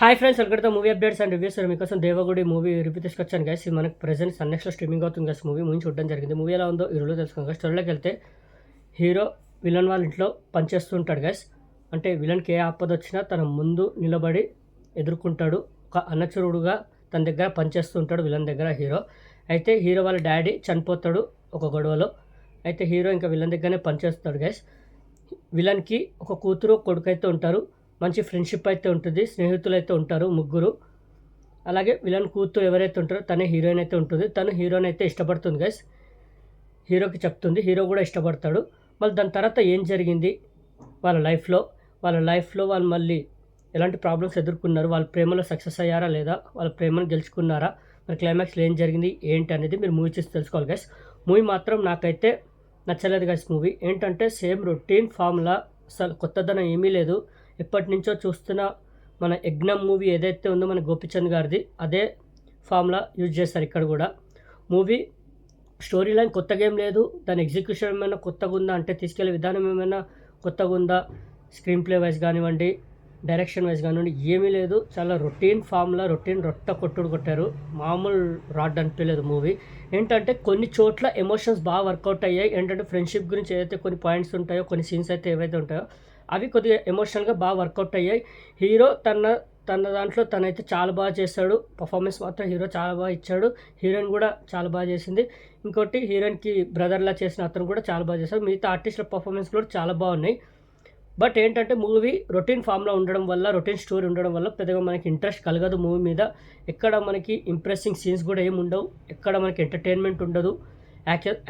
Hi friends, welcome to movie updates and reviews. మీకోసం Devagudi movie review తీసుకొచ్చాను guys. ఇది మనకు ప్రెజెంట్ సన్నెక్స్లో స్ట్రీమింగ్ అవుతుంది గైస్. మూవీ చూడడం జరిగింది. మూవీ ఎలా ఉందో ఈ రోజు తెలుసుకుందాం గైస్. స్టోరీలోకి వెళ్తే హీరో విలన్ వాళ్ళ ఇంట్లో పనిచేస్తుంటాడు గైస్. అంటే విలన్కి ఏ ఆపద వచ్చినా తన ముందు నిలబడి ఎదుర్కొంటాడు. ఒక అనుచరుడుగా తన దగ్గర పనిచేస్తుంటాడు విలన్ దగ్గర హీరో. అయితే హీరో వాళ్ళ డాడీ చనిపోతాడు ఒక గొడవలో. అయితే హీరో ఇంకా విలన్ దగ్గరనే పనిచేస్తాడు గైస్. విలన్కి ఒక కూతురు కొడుకు అయితే ఉంటారు. మంచి ఫ్రెండ్షిప్ అయితే ఉంటుంది. స్నేహితులు అయితే ఉంటారు ముగ్గురు. అలాగే విలన్ కూతురు ఎవరైతే ఉంటారో తనే హీరోయిన్ అయితే ఉంటుంది. తను హీరోయిన్ అయితే ఇష్టపడుతుంది గైస్. హీరోకి చెప్తుంది, హీరో కూడా ఇష్టపడతాడు. మళ్ళీ దాని తర్వాత ఏం జరిగింది వాళ్ళ లైఫ్లో వాళ్ళు మళ్ళీ ఎలాంటి ప్రాబ్లమ్స్ ఎదుర్కొన్నారు, వాళ్ళ ప్రేమలో సక్సెస్ అయ్యారా లేదా, వాళ్ళ ప్రేమను గెలుచుకున్నారా, మరి క్లైమాక్స్లో ఏం జరిగింది ఏంటి అనేది మీరు మూవీ చూసి తెలుసుకోవాలి గైస్. మూవీ మాత్రం నాకైతే నచ్చలేదు గైస్. మూవీ ఏంటంటే సేమ్ రొటీన్ ఫార్ములా, అసలు కొత్తదనం ఏమీ లేదు. ఎప్పటి నుంచో చూస్తున్న మన యజ్ఞం మూవీ ఏదైతే ఉందో మన గోపిచంద్ గారిది, అదే ఫార్ములా యూజ్ చేస్తారు ఇక్కడ కూడా. మూవీ స్టోరీ లైన్ కొత్తగా ఏం లేదు. దాని ఎగ్జిక్యూషన్ ఏమైనా కొత్తగా ఉందా అంటే, తీసుకెళ్లే విధానం ఏమైనా కొత్తగా ఉందా, స్క్రీన్ ప్లే వైజ్ కానివ్వండి, డైరెక్షన్ వైజ్ కానివ్వండి, ఏమీ లేదు. చాలా రొటీన్ ఫార్ములా, రొటీన్ రొట్ట కొట్టుడు కొట్టారు. మామూలు రాడ్ అనిపించలేదు మూవీ. ఏంటంటే కొన్ని చోట్ల ఎమోషన్స్ బాగా వర్కౌట్ అయ్యాయి. ఏంటంటే ఫ్రెండ్షిప్ గురించి ఏదైతే కొన్ని పాయింట్స్ ఉంటాయో, కొన్ని సీన్స్ అయితే ఏవైతే ఉంటాయో అవి కొద్దిగా ఎమోషనల్గా బాగా వర్కౌట్ అయ్యాయి. హీరో తన దాంట్లో తనైతే చాలా బాగా చేశాడు. పర్ఫార్మెన్స్ మాత్రం హీరో చాలా బాగా ఇచ్చాడు. హీరోయిన్ కూడా చాలా బాగా చేసింది. ఇంకోటి హీరోయిన్కి బ్రదర్లా చేసిన అతను కూడా చాలా బాగా చేశాడు. మిగతా ఆర్టిస్టుల పర్ఫార్మెన్స్ కూడా చాలా బాగున్నాయి. బట్ ఏంటంటే మూవీ రొటీన్ ఫామ్లో ఉండడం వల్ల, రొటీన్ స్టోరీ ఉండడం వల్ల పెద్దగా మనకి ఇంట్రెస్ట్ కలగదు మూవీ మీద. ఎక్కడ మనకి ఇంప్రెసింగ్ సీన్స్ కూడా ఏమి ఉండవు. ఎక్కడ మనకి ఎంటర్టైన్మెంట్ ఉండదు.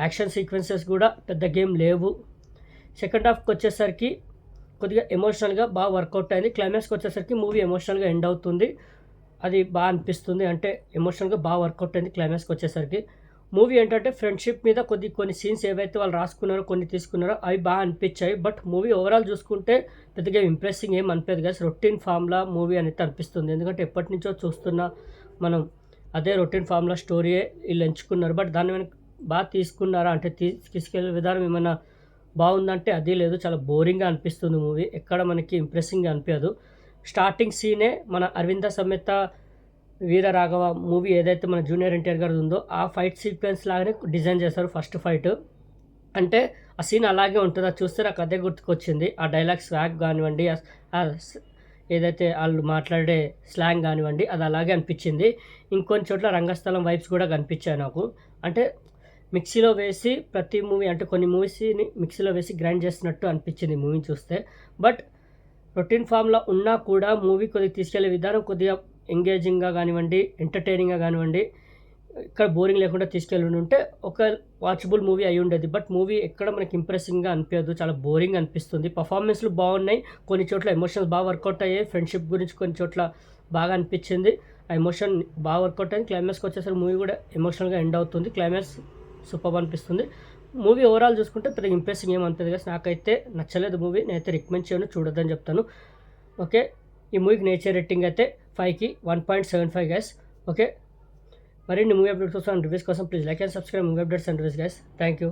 యాక్షన్ సీక్వెన్సెస్ కూడా పెద్ద గేమ్ లేవు. సెకండ్ హాఫ్కి వచ్చేసరికి కొద్దిగా ఎమోషనల్గా బాగా వర్కౌట్ అయింది. క్లైమాక్స్కి వచ్చేసరికి మూవీ ఎమోషనల్గా ఎండ్ అవుతుంది. అది బాగా అనిపిస్తుంది. అంటే ఎమోషనల్గా బాగా వర్కౌట్ అయింది క్లైమాక్స్కి వచ్చేసరికి. మూవీ ఏంటంటే ఫ్రెండ్షిప్ మీద కొన్ని సీన్స్ ఏవైతే వాళ్ళు రాసుకున్నారో, కొన్ని తీసుకున్నారో అవి బాగా అనిపించాయి. బట్ మూవీ ఓవరాల్ చూసుకుంటే పెద్దగా ఇంప్రెసింగ్ ఏం అనిపించదు కదా. రొటీన్ ఫామ్లా మూవీ అనేది అనిపిస్తుంది. ఎందుకంటే ఎప్పటి నుంచో చూస్తున్నా మనం అదే రొటీన్ ఫామ్లా స్టోరీయే వీళ్ళు ఎంచుకున్నారు. బట్ దాన్ని ఏమైనా బాగా తీసుకున్నారా అంటే, తీసుకెళ్ళే విధానం ఏమైనా బాగుందంటే అది లేదు. చాలా బోరింగ్గా అనిపిస్తుంది మూవీ. ఎక్కడ మనకి ఇంప్రెసింగ్గా అనిపించదు. స్టార్టింగ్ సీనే మన అరవింద సమేత వీర రాఘవ మూవీ ఏదైతే మన జూనియర్ ఎన్టీఆర్ గారిది ఉందో ఆ ఫైట్ సీక్వెన్స్ లాగానే డిజైన్ చేశారు. ఫస్ట్ ఫైట్ అంటే ఆ సీన్ అలాగే ఉంటుంది. అది చూస్తే నాకు అదే గుర్తుకొచ్చింది. ఆ డైలాగ్ స్వాగ్ కానివ్వండి, ఏదైతే వాళ్ళు మాట్లాడే స్లాంగ్ కానివ్వండి, అది అలాగే అనిపించింది. ఇంకొన్ని చోట్ల రంగస్థలం వైబ్స్ కూడా కనిపించాయి నాకు. అంటే మిక్సీలో వేసి ప్రతి మూవీ, అంటే కొన్ని మూవీస్ని మిక్సీలో వేసి గ్రైండ్ చేస్తున్నట్టు అనిపించింది మూవీని చూస్తే. బట్ రొటీన్ ఫామ్లో ఉన్నా కూడా మూవీ కొద్దిగా తీసుకెళ్లే విధానం కొద్దిగా ఎంగేజింగ్గా కానివ్వండి, ఎంటర్టైనింగ్గా కానివ్వండి, ఇక్కడ బోరింగ్ లేకుండా తీసుకెళ్ళి ఉంటే ఒక వాచబుల్ మూవీ అయి ఉండేది. బట్ మూవీ ఎక్కడ మనకి ఇంప్రెసింగ్గా అనిపించదు. చాలా బోరింగ్ అనిపిస్తుంది. పర్ఫార్మెన్స్లు బాగున్నాయి, కొన్ని చోట్ల ఎమోషన్స్ బాగా వర్కౌట్ అయ్యాయి. ఫ్రెండ్షిప్ గురించి కొన్ని చోట్ల బాగా అనిపించింది. ఆ ఎమోషన్ బాగా వర్కౌట్ అయింది. క్లైమాక్స్కి వచ్చేసరికి మూవీ కూడా ఎమోషనల్గా ఎండ్ అవుతుంది. క్లైమాక్స్ సూపర్ అనిపిస్తుంది. మూవీ ఓవరాల్ చూసుకుంటే పెద్ద ఇంప్రెసింగ్ ఏమనిపించదు కదా. నాకైతే నచ్చలేదు మూవీ. నేనైతే రికమెండ్ చేయను, చూడొద్దని చెప్తాను. ఓకే, ఈ మూవీకి నేచర్ రేటింగ్ అయితే 5కి 1.75 గైస్. ఓకే, మరిన్ని మూవీ అప్డేట్స్ కోసం, రివ్యూస్ కోసం please like and subscribe movie updates and reviews guys. Thank you.